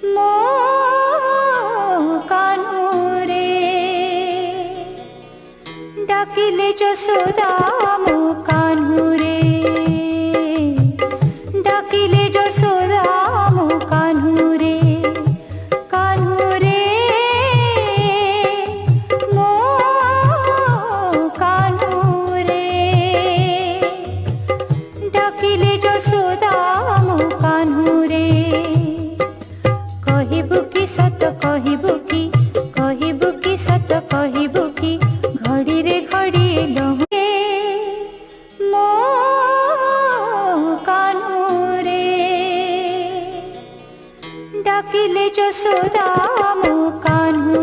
মো কানুরে ডাকিলে যশোদা মো কানুরে ডাকিলে যশোদা মো কানুরে কানুরে মো কানুরে ডাকিলে যশোদা মো কানুরে কহিবু কি সত কহিবু কি সত কহিবু কি ঘড়িরে ঘড়ি লহে মো কানুরে ডাকিলে যশোদা মো কানু